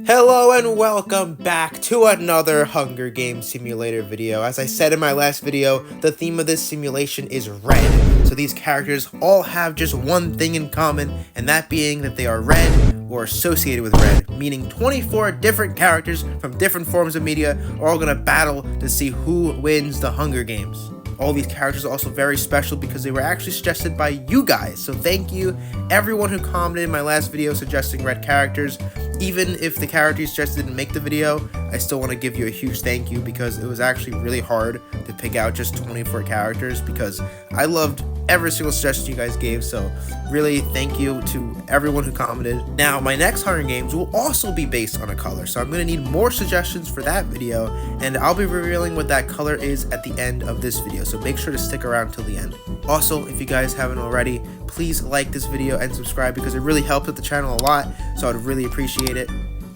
Hello and welcome back to another Hunger Games simulator video. As I said in my last video, the theme of this simulation is red. So these characters all have just one thing in common, and that being that they are red or associated with red, meaning 24 different characters from different forms of media are all gonna battle to see who wins the Hunger Games. All these characters are also very special because they were actually suggested by you guys. So thank you everyone who commented in my last video suggesting red characters. Even if the character you suggested didn't make the video, I still want to give you a huge thank you because it was actually really hard to pick out just 24 characters because I loved every single suggestion you guys gave. So really thank you to everyone who commented. Now my next Hunger Games will also be based on a color, so I'm going to need more suggestions for that video, and I'll be revealing what that color is at the end of this video, so make sure to stick around till the end. Also, if you guys haven't already, please like this video and subscribe because it really helps with the channel a lot, so I'd really appreciate it.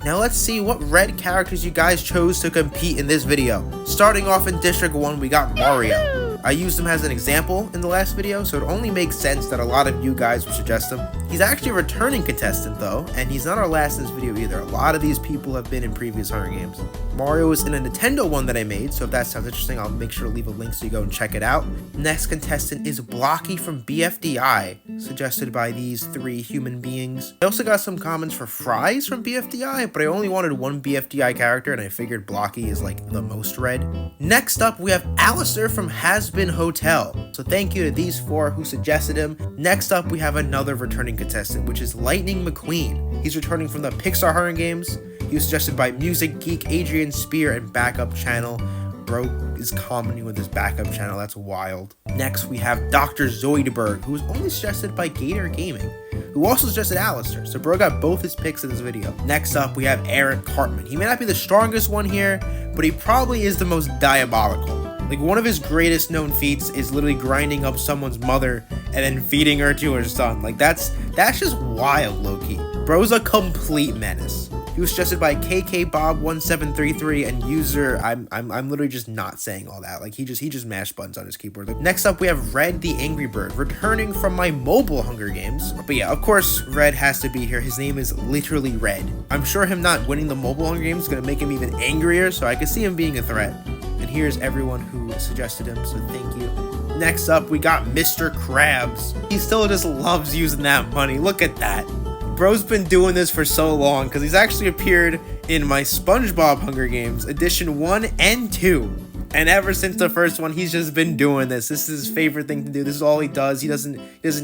Now let's see what red characters you guys chose to compete in this video. Starting off in District 1, we got Mario. I used him as an example in the last video, so it only makes sense that a lot of you guys would suggest him. He's actually a returning contestant though, and he's not our last in this video either. A lot of these people have been in previous Hunger Games. Mario is in a Nintendo one that I made, so if that sounds interesting, I'll make sure to leave a link so you go and check it out. Next contestant is Blocky from BFDI, suggested by these three human beings. I also got some comments for Fries from BFDI, but I only wanted one BFDI character, and I figured Blocky is like the most red. Next up, we have Alastor from Has-Been Hotel. So thank you to these four who suggested him. Next up, we have another returning contestant, which is Lightning McQueen. He's returning from the Pixar Hunger Games. He was suggested by Music Geek, Adrian Spear, and Backup Channel. Bro is commenting with his backup channel, that's wild. Next, we have Dr. Zoidberg, who was only suggested by Gator Gaming, who also suggested Alastor, so bro got both his picks in this video. Next up, we have Eric Cartman. He may not be the strongest one here, but he probably is the most diabolical. Like, one of his greatest known feats is literally grinding up someone's mother and then feeding her to her son. Like, that's just wild, low-key. Bro's a complete menace. He was suggested by KKBob1733 and user, I'm literally just not saying all that. Like, he just mashed buttons on his keyboard. Like, next up, we have Red the Angry Bird, returning from my mobile Hunger Games. But yeah, of course, Red has to be here. His name is literally Red. I'm sure him not winning the mobile Hunger Games is gonna make him even angrier, so I could see him being a threat. And here's everyone who suggested him, so thank you. Next up, we got Mr. Krabs. He still just loves using that money. Look at that. Bro's been doing this for so long because he's actually appeared in my SpongeBob Hunger Games edition 1 and 2. And ever since the first one, he's just been doing this. This is his favorite thing to do. This is all he does. He doesn't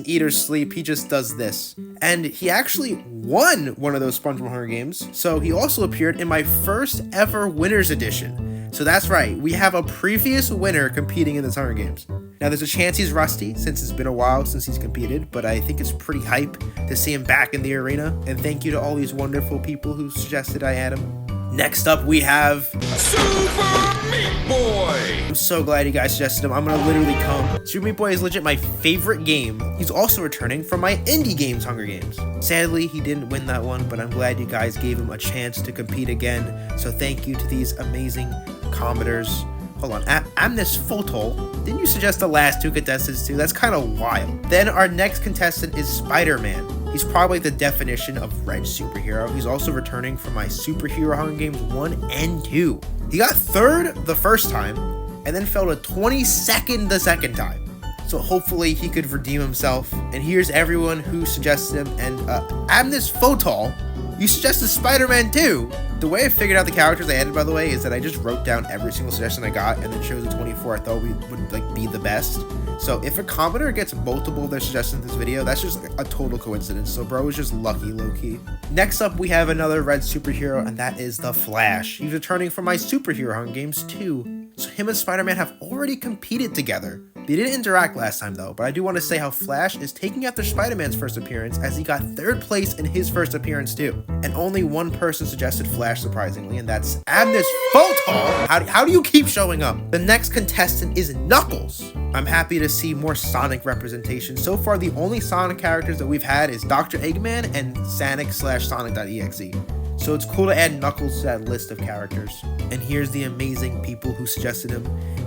eat or sleep. He just does this. And he actually won one of those SpongeBob Hunger Games. So he also appeared in my first ever Winners Edition. So that's right, we have a previous winner competing in this Hunger Games. Now there's a chance he's rusty since it's been a while since he's competed, but I think it's pretty hype to see him back in the arena. And thank you to all these wonderful people who suggested I had him. Next up, we have Super Meat Boy. I'm so glad you guys suggested him. I'm gonna literally come. Super Meat Boy is legit my favorite game. He's also returning from my Indie Games Hunger Games. Sadly, he didn't win that one, but I'm glad you guys gave him a chance to compete again. So thank you to these amazing commenters. Hold on, Amnes Fotol. Didn't you suggest the last two contestants too? That's kind of wild. Then our next contestant is Spider-Man. He's probably the definition of red superhero. He's also returning from my Superhero Hunger Games 1 and 2. He got third the first time, and then fell to 22nd the second time. So hopefully he could redeem himself. And here's everyone who suggested him. And Amnes Fotol, you suggested Spider-Man too. The way I figured out the characters I added, by the way, is that I just wrote down every single suggestion I got and then chose the 24 I thought would like be the best. So if a commenter gets multiple of their suggestions in this video, that's just a total coincidence. So bro was just lucky, low-key. Next up, we have another red superhero, and that is the Flash. He's returning from my Superhero Hunger Games 2. So him and Spider-Man have already competed together. They didn't interact last time though, but I do want to say how Flash is taking after Spider-Man's first appearance, as he got third place in his first appearance too. And only one person suggested Flash, surprisingly, and that's Amnes Fotol. How do you keep showing up? The next contestant is Knuckles. I'm happy to see more Sonic representation. So far, the only Sonic characters that we've had is Dr. Eggman and Sonic/Sonic.exe. So it's cool to add Knuckles to that list of characters. And here's the amazing people who suggested him.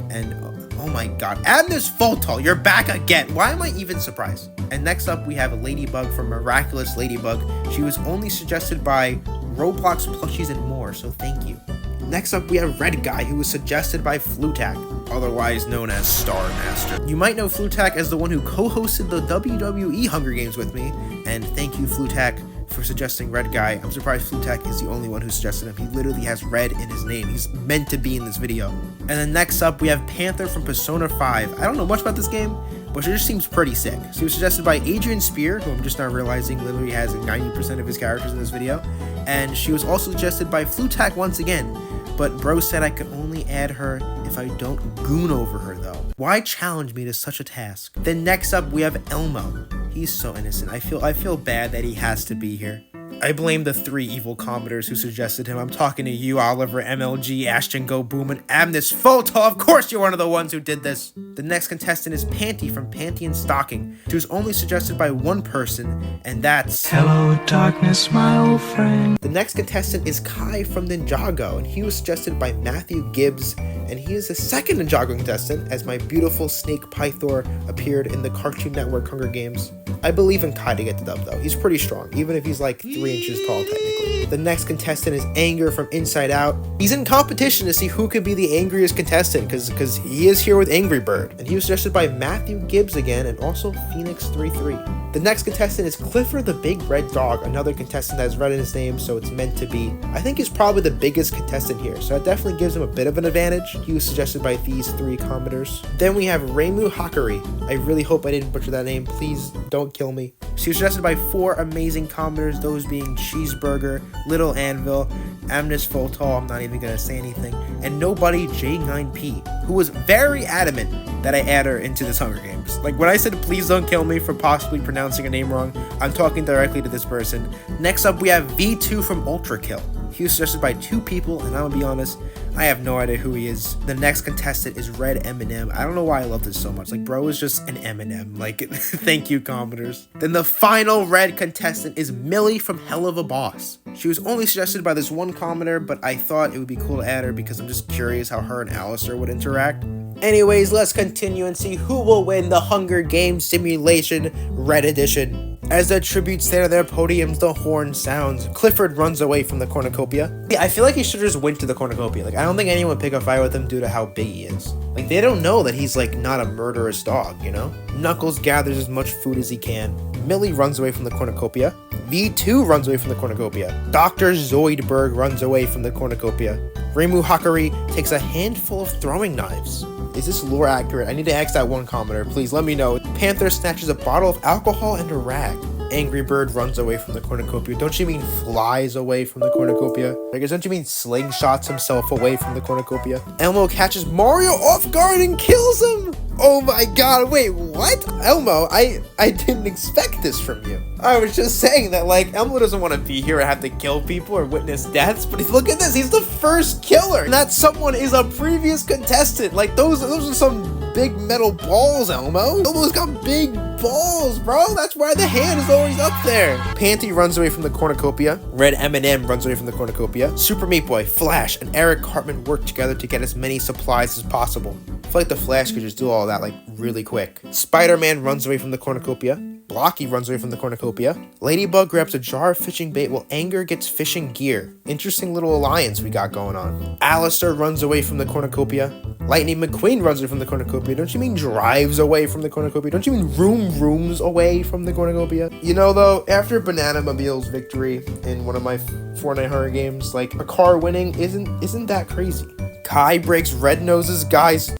And oh my god, Amnes Fotol, you're back again. Why am I even surprised? And next up, we have Ladybug from Miraculous Ladybug. She was only suggested by Roblox plushies and more, so thank you. Next up, we have Red Guy, who was suggested by Flutak, otherwise known as Star Master. You might know Flutak as the one who co-hosted the WWE Hunger Games with me, and thank you, Flutak, for suggesting Red Guy. I'm surprised Flutak is the only one who suggested him. He literally has red in his name. He's meant to be in this video. And then next up, we have Panther from Persona 5. I don't know much about this game, but she just seems pretty sick. She was suggested by Adrian Spear, who I'm just now realizing literally has 90% of his characters in this video. And she was also suggested by Flutak once again, but bro said I could only add her if I don't goon over her though. Why challenge me to such a task? Then next up we have Elmo. He's so innocent. I feel bad that he has to be here. I blame the 3 evil commenters who suggested him. I'm talking to you, Oliver, MLG, Ashton, Go Boom, and Amnes Photo. Of course you're one of the ones who did this. The next contestant is Panty from Panty and Stocking. She was only suggested by one person, and that's... Hello, darkness, my old friend. The next contestant is Kai from Ninjago, and he was suggested by Matthew Gibbs, and he is the second Ninjago contestant, as my beautiful Snake Pythor appeared in the Cartoon Network Hunger Games. I believe in Kai to get the dub though. He's pretty strong, even if he's like 3 inches tall technically. The next contestant is Anger from Inside Out. He's in competition to see who could be the angriest contestant because he is here with Angry Bird. And he was suggested by Matthew Gibbs again and also Phoenix33. The next contestant is Clifford the Big Red Dog, another contestant that has red in his name, so it's meant to be. I think he's probably the biggest contestant here, so that definitely gives him a bit of an advantage. He was suggested by these 3 commenters. Then we have Reimu Hakari. I really hope I didn't butcher that name. Please don't kill me. She was suggested by 4 amazing commenters, those being Cheeseburger, Little Anvil, Amnes Photo, I'm not even gonna say anything, and Nobody J9P, who was very adamant that I add her into this Hunger Games. Like when I said please don't kill me for possibly pronouncing a name wrong, I'm talking directly to this person. Next up we have V2 from Ultra Kill. He was suggested by 2 people, and I'm gonna be honest, I have no idea who he is. The next contestant is Red Eminem. I don't know why I love this so much. Like, bro is just an Eminem. Like, thank you, commenters. Then the final red contestant is Millie from Hell of a Boss. She was only suggested by this one commenter, but I thought it would be cool to add her because I'm just curious how her and Alastor would interact. Anyways, let's continue and see who will win the Hunger Games Simulation Red Edition. As the tributes stand on their podiums, the horn sounds. Clifford runs away from the cornucopia. Yeah, I feel like he should have just went to the cornucopia. Like, I don't think anyone would pick a fight with him due to how big he is. Like, they don't know that he's, like, not a murderous dog, you know? Knuckles gathers as much food as he can. Millie runs away from the cornucopia. V2 runs away from the cornucopia. Dr. Zoidberg runs away from the cornucopia. Reimu Hakari takes a handful of throwing knives. Is this lore accurate? I need to ask that one commenter. Please let me know. Panther snatches a bottle of alcohol and a rag. Angry Bird runs away from the cornucopia. Don't you mean flies away from the cornucopia? I guess don't you mean slingshots himself away from the cornucopia? Elmo catches Mario off guard and kills him! Oh my god, wait, what? Elmo, I didn't expect this from you. I was just saying that, like, Elmo doesn't want to be here and have to kill people or witness deaths, but look at this, he's the first killer! And that someone is a previous contestant. Like, those are some big metal balls, Elmo. Elmo's got big balls, bro. That's why the hand is always up there. Panty runs away from the cornucopia. Red M&M runs away from the cornucopia. Super Meat Boy, Flash, and Eric Cartman work together to get as many supplies as possible. I feel like the Flash could just do all that, like, really quick. Spider-Man runs away from the cornucopia. Blocky runs away from the cornucopia. Ladybug grabs a jar of fishing bait while Anger gets fishing gear. Interesting little alliance we got going on. Alastor runs away from the cornucopia. Lightning McQueen runs away from the cornucopia. Don't you mean drives away from the cornucopia? Don't you mean rooms away from the cornucopia? You know, though, after Banana Mobile's victory in one of my Fortnite Hunger Games, like, a car winning isn't that crazy. Kai breaks Red Nose's guy's...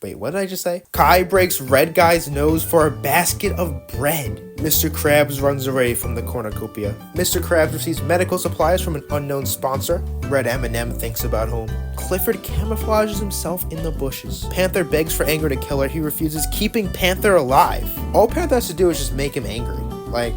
Wait, what did I just say? Kai breaks Red Guy's nose for a basket of bread. Mr. Krabs runs away from the cornucopia. Mr. Krabs receives medical supplies from an unknown sponsor. Red M&M thinks about home. Clifford camouflages himself in the bushes. Panther begs for Anger to kill her. He refuses, keeping Panther alive. All Panther has to do is just make him angry. Like,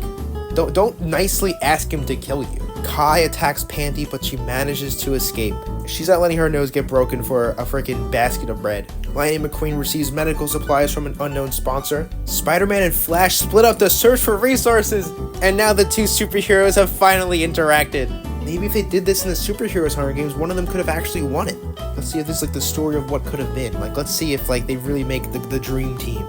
don't nicely ask him to kill you. Kai attacks Panty, but she manages to escape. She's not letting her nose get broken for a freaking basket of bread. Lightning McQueen receives medical supplies from an unknown sponsor. Spider-Man and Flash split up to search for resources, and now the 2 superheroes have finally interacted. Maybe if they did this in the Superheroes Hunger Games, one of them could have actually won it. Let's see if this is like the story of what could have been. Like, let's see if like they really make the dream team.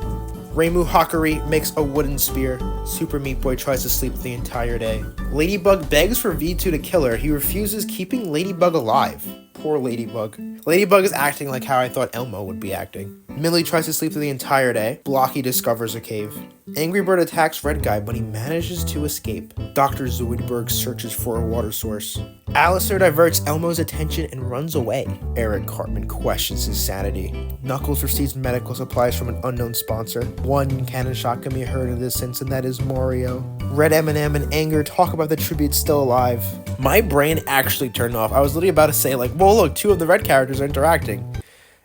Reimu Hakari makes a wooden spear. Super Meat Boy tries to sleep the entire day. Ladybug begs for V2 to kill her. He refuses, keeping Ladybug alive. Poor Ladybug. Ladybug is acting like how I thought Elmo would be acting. Millie tries to sleep through the entire day. Blocky discovers a cave. Angry Bird attacks Red Guy, but he manages to escape. Dr. Zoidberg searches for a water source. Alastor diverts Elmo's attention and runs away. Eric Cartman questions his sanity. Knuckles receives medical supplies from an unknown sponsor. One cannon shot can be heard in the distance, and that is Mario. Red M&M and Anger talk about the tribute still alive. My brain actually turned off. I was literally about to say like, whoa, look, 2 of the red characters are interacting.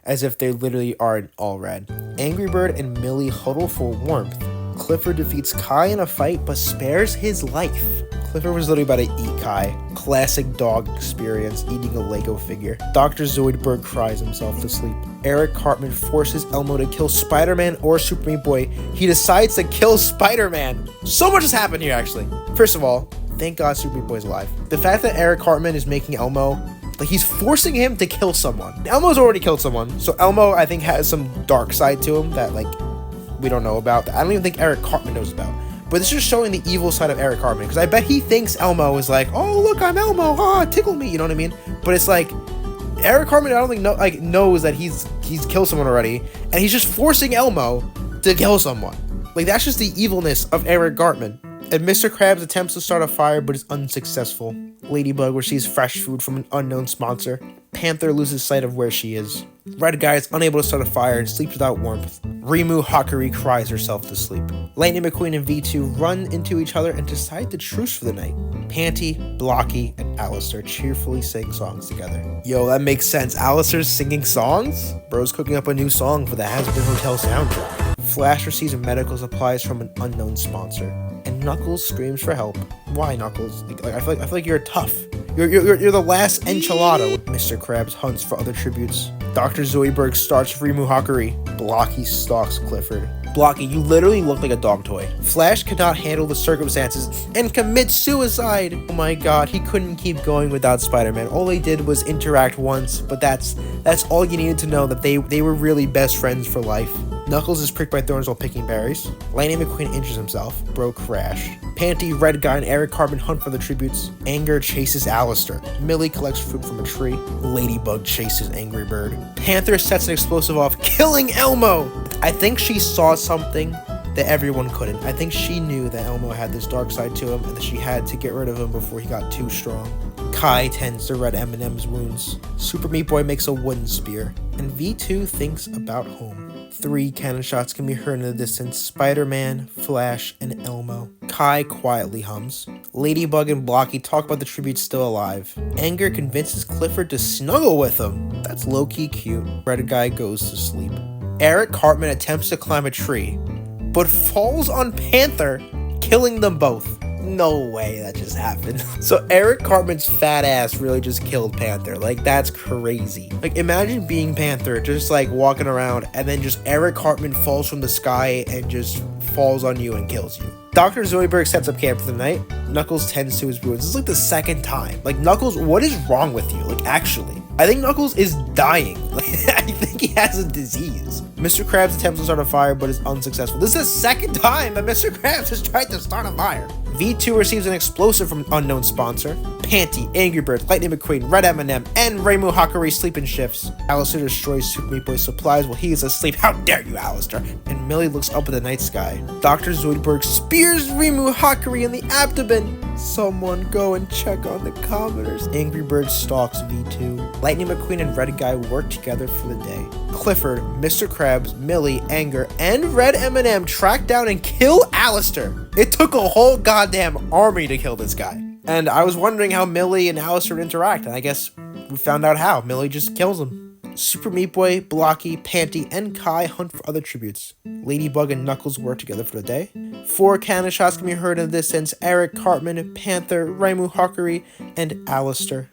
As if they literally aren't all red. Angry Bird and Millie huddle for warmth. Clifford defeats Kai in a fight, but spares his life. Clifford was literally about to eat Kai. Classic dog experience, eating a Lego figure. Dr. Zoidberg cries himself to sleep. Eric Cartman forces Elmo to kill Spider-Man or Super Meat Boy. He decides to kill Spider-Man. So much has happened here, actually. First of all, thank God Super Meat Boy's alive. The fact that Eric Cartman is making Elmo, like he's forcing him to kill someone. Elmo's already killed someone, so Elmo, I think, has some dark side to him that, like, we don't know about. I don't even think Eric Cartman knows about. But it's just showing the evil side of Eric Cartman, because I bet he thinks Elmo is like, oh, look, I'm Elmo, tickle me, you know what I mean? But it's like, Eric Cartman, I don't think, knows that he's killed someone already, and he's just forcing Elmo to kill someone. Like, that's just the evilness of Eric Cartman. And Mr. Krabs attempts to start a fire, but is unsuccessful. Ladybug receives fresh food from an unknown sponsor. Panther loses sight of where she is. Red Guy is unable to start a fire and sleeps without warmth. Reimu Hakari cries herself to sleep. Lightning McQueen and V2 run into each other and decide to truce for the night. Panty, Blocky, and Alastor cheerfully sing songs together. Yo, that makes sense. Alastor's singing songs? Bro's cooking up a new song for the Has-Been Hotel soundtrack. Flash receives medical supplies from an unknown sponsor. And Knuckles screams for help. Why, Knuckles? I feel like you're tough. You're the last enchilada. Mr. Krabs hunts for other tributes. Dr. Zoidberg starts with Reimu Hakari. Blocky stalks Clifford. Blocky, you literally look like a dog toy. Flash cannot handle the circumstances and commits suicide. Oh my god, he couldn't keep going without Spider-Man. All they did was interact once, but that's all you needed to know, that they were really best friends for life. Knuckles is pricked by thorns while picking berries. Lightning McQueen injures himself. Bro crash. Panty, Red Guy, and Eric Cartman hunt for the tributes. Anger chases Alastor. Millie collects fruit from a tree. Ladybug chases Angry Bird. Panther sets an explosive off, killing Elmo! I think she saw something that everyone couldn't. I think she knew that Elmo had this dark side to him and that she had to get rid of him before he got too strong. Kai tends to Red M&M's wounds. Super Meat Boy makes a wooden spear. And V2 thinks about home. 3 cannon shots can be heard in the distance. Spider-Man, Flash, and Elmo. Kai quietly hums. Ladybug and Blocky talk about the tribute still alive. Anger convinces Clifford to snuggle with him. That's low-key cute. Red Guy goes to sleep. Eric Cartman attempts to climb a tree, but falls on Panther, killing them both. No way that just happened. So Eric Cartman's fat ass really just killed Panther. Like, that's crazy. Like, imagine being Panther, just like walking around, and then just Eric Cartman falls from the sky and just falls on you and kills you. Dr. Zoidberg sets up camp for the night. Knuckles tends to his wounds. This is like the second time. Like, Knuckles, what is wrong with you? Like, actually. I think Knuckles is dying. Like, I think he has a disease. Mr. Krabs attempts to start a fire, but is unsuccessful. This is the second time that Mr. Krabs has tried to start a fire. V2 receives an explosive from an unknown sponsor. Panty, Angry Bird, Lightning McQueen, Red M&M, and Reimu Hakari sleep in shifts. Alastor destroys Super Meat Boy's supplies while he is asleep. How dare you, Alastor? And Millie looks up at the night sky. Dr. Zoidberg spears Reimu Hakari in the abdomen. Someone go and check on the commoners. Angry Bird stalks V2. Lightning McQueen and Red Guy work together for the day. Clifford, Mr. Krabs, Millie, Anger, and Red M&M track down and kill Alastor. It took a whole goddamn army to kill this guy. And I was wondering how Millie and Alastor interact, and I guess we found out how. Millie just kills him. Super Meat Boy, Blocky, Panty, and Kai hunt for other tributes. Ladybug and Knuckles work together for the day. 4 cannon shots can be heard in the distance. Eric Cartman, Panther, Reimu Hakari, and Alastor.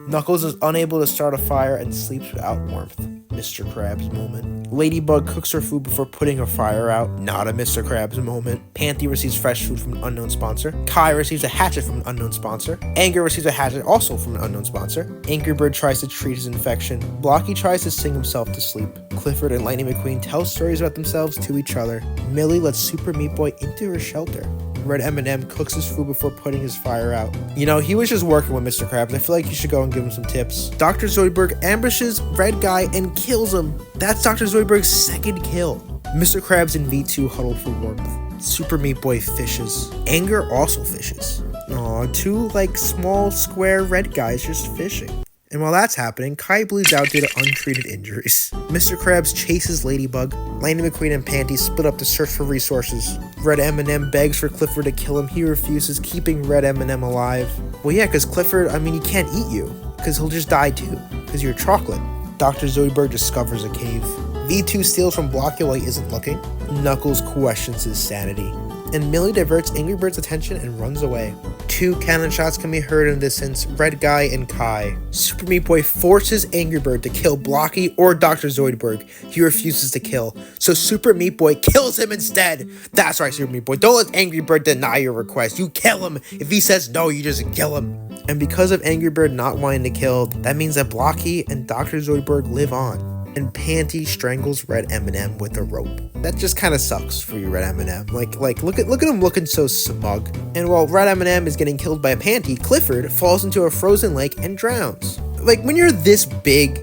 Knuckles is unable to start a fire and sleeps without warmth. Mr. Krabs moment. Ladybug cooks her food before putting her fire out. Not a Mr. Krabs moment. Panty receives fresh food from an unknown sponsor. Kai receives a hatchet from an unknown sponsor. Anger receives a hatchet also from an unknown sponsor. Angry Bird tries to treat his infection. Blocky tries to sing himself to sleep. Clifford and Lightning McQueen tell stories about themselves to each other. Millie lets Super Meat Boy into her shelter. Red M&M cooks his food before putting his fire out. You know, he was just working with Mr. Krabs. I feel like you should go and give him some tips. Dr. Zoidberg ambushes Red Guy and kills him. That's Dr. Zoidberg's second kill. Mr. Krabs and V2 huddle for warmth. Super Meat Boy fishes. Anger also fishes. Aw, two like small square red guys just fishing. And while that's happening, Kai bleeds out due to untreated injuries. Mr. Krabs chases Ladybug. Lightning McQueen and Panty split up to search for resources. Red M&M begs for Clifford to kill him. He refuses, keeping Red M&M alive. Well, yeah, because Clifford, he can't eat you. Because he'll just die too. Because you're chocolate. Dr. Zoidberg discovers a cave. V2 steals from Blocky while he isn't looking. Knuckles questions his sanity. And Millie diverts Angry Bird's attention and runs away. 2 cannon shots can be heard in the distance, Red Guy and Kai. Super Meat Boy forces Angry Bird to kill Blocky or Dr. Zoidberg. He refuses to kill, so Super Meat Boy kills him instead. That's right, Super Meat Boy, don't let Angry Bird deny your request. You kill him. If he says no, you just kill him. And because of Angry Bird not wanting to kill, that means that Blocky and Dr. Zoidberg live on. And Panty strangles Red M&M with a rope. That just kind of sucks for you, Red M&M. Like look at him looking so smug. And while Red M&M is getting killed by a Panty, Clifford falls into a frozen lake and drowns. Like, when you're this big,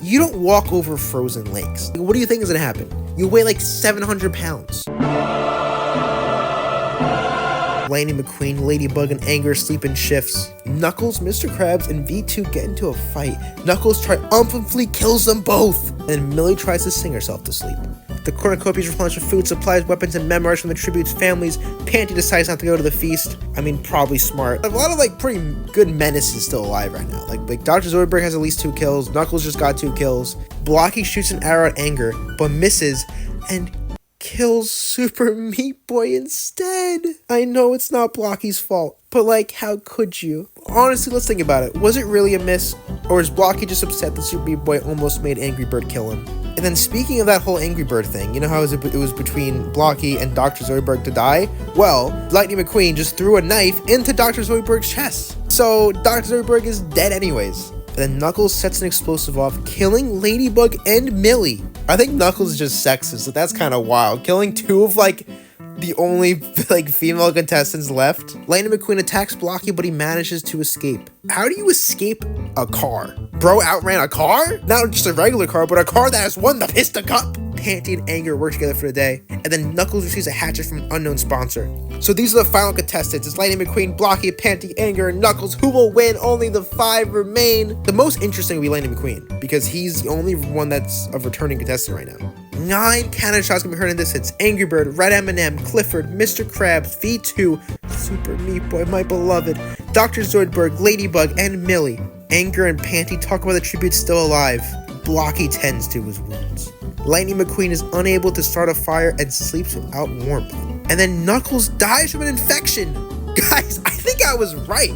you don't walk over frozen lakes. Like, what do you think is gonna happen? You weigh like 700 pounds. Lightning McQueen, Ladybug, and Anger sleep in shifts. Knuckles, Mr. Krabs, and V2 get into a fight. Knuckles triumphantly kills them both, and Millie tries to sing herself to sleep. The cornucopias replenish with food, supplies, weapons, and memoirs from the tribute's families. Panty decides not to go to the feast. Probably smart. A lot of pretty good menaces still alive right now. Like Dr. Zoidberg has at least 2 kills. Knuckles just got 2 kills. Blocky shoots an arrow at Anger, but misses, and kills Super Meat Boy instead. I know it's not Blocky's fault, but how could you? Honestly, let's think about it. Was it really a miss? Or is Blocky just upset that Super Meat Boy almost made Angry Bird kill him? And then speaking of that whole Angry Bird thing, you know how it was between Blocky and Dr. Zoidberg to die? Well, Lightning McQueen just threw a knife into Dr. Zoidberg's chest. So Dr. Zoidberg is dead anyways. And then Knuckles sets an explosive off, killing Ladybug and Millie. I think Knuckles is just sexist, so that's kind of wild. Killing 2 of the only female contestants left. Lightning McQueen attacks Blocky, but he manages to escape. How do you escape a car? Bro outran a car? Not just a regular car, but a car that has won the Pista Cup. Panty and Anger work together for the day, and then Knuckles receives a hatchet from an unknown sponsor. So these are the final contestants. It's Lightning McQueen, Blocky, Panty, Anger, and Knuckles. Who will win? Only the 5 remain. The most interesting will be Lightning McQueen, because he's the only one that's a returning contestant right now. 9 cannon shots can be heard in this. It's Angry Bird, Red M&M, Clifford, Mr. Krabs, V2, Super Meat Boy, my beloved, Dr. Zoidberg, Ladybug, and Millie. Anger and Panty talk about the tribute still alive. Blocky tends to his wounds. Lightning McQueen is unable to start a fire and sleeps without warmth. And then Knuckles dies from an infection. Guys, I think I was right.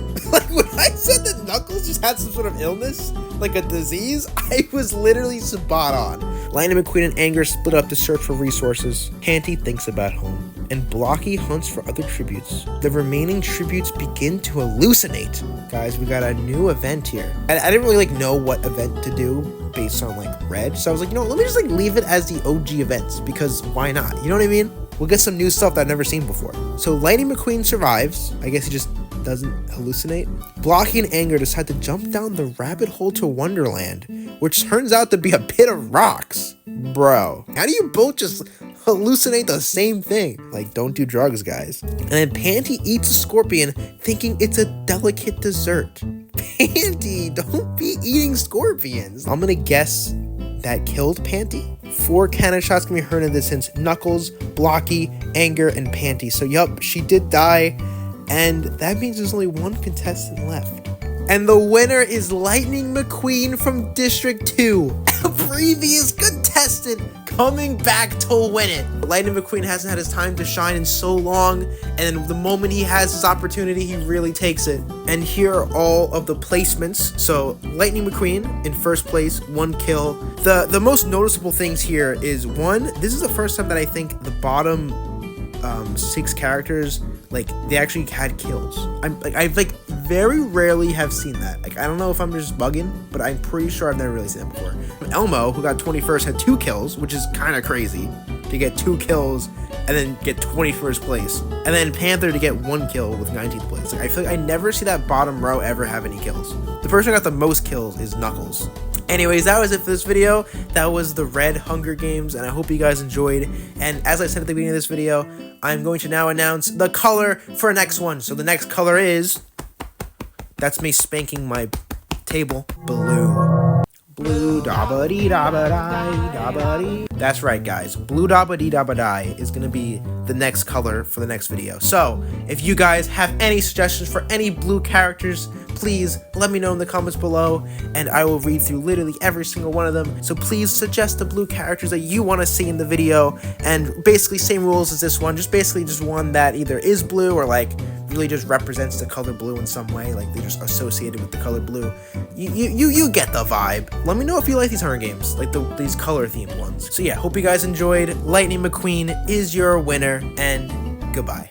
When I said that Knuckles just had some sort of illness, like a disease, I was literally spot on. Lightning McQueen and Anger split up to search for resources. Panty thinks about home, and Blocky hunts for other tributes. The remaining tributes begin to hallucinate. Guys, we got a new event here. I didn't really know what event to do based on red, so I was like, let me just leave it as the OG events, because why not? You know what I mean? We'll get some new stuff that I've never seen before. So Lightning McQueen survives. I guess he just doesn't hallucinate. Blocky and Anger decide to jump down the rabbit hole to Wonderland, which turns out to be a pit of rocks. Bro, how do you both just hallucinate the same thing? Don't do drugs, guys. And then Panty eats a scorpion, thinking it's a delicate dessert. Panty, don't be eating scorpions. I'm gonna guess that killed Panty. 4 cannon shots can be heard in this distance. Knuckles, Blocky, Anger, and Panty. So yup, she did die, and that means there's only 1 contestant left. And the winner is Lightning McQueen from District 2, a previous contestant. contestant coming back to win it. Lightning McQueen hasn't had his time to shine in so long, and the moment he has his opportunity, he really takes it. And here are all of the placements. So Lightning McQueen in first place, 1 kill. The most noticeable things here is, one, this is the first time that I think the bottom 6 characters, like, they actually had kills. I very rarely have seen that. Like, I don't know if I'm just bugging, but I'm pretty sure I've never really seen that before. Elmo, who got 21st, had 2 kills, which is kind of crazy to get 2 kills and then get 21st place. And then Panther to get 1 kill with 19th place. Like, I feel like I never see that bottom row ever have any kills. The person who got the most kills is Knuckles. Anyways, that was it for this video. That was the Red Hunger Games, and I hope you guys enjoyed. And as I said at the beginning of this video, I'm going to now announce the color for next one. So the next color is... That's me spanking my table. Blue. Blue da-ba-dee-da-ba-die. That's right, guys. Blue da-ba-dee-da-ba-die is going to be the next color for the next video. So, if you guys have any suggestions for any blue characters, please let me know in the comments below, and I will read through literally every single one of them. So please suggest the blue characters that you want to see in the video, and basically same rules as this one, just basically just one that either is blue or like really just represents the color blue in some way, like they're just associated with the color blue. You get the vibe. Let me know if you like these Hunger Games, like these color themed ones. So yeah, hope you guys enjoyed. Lightning McQueen is your winner, and goodbye.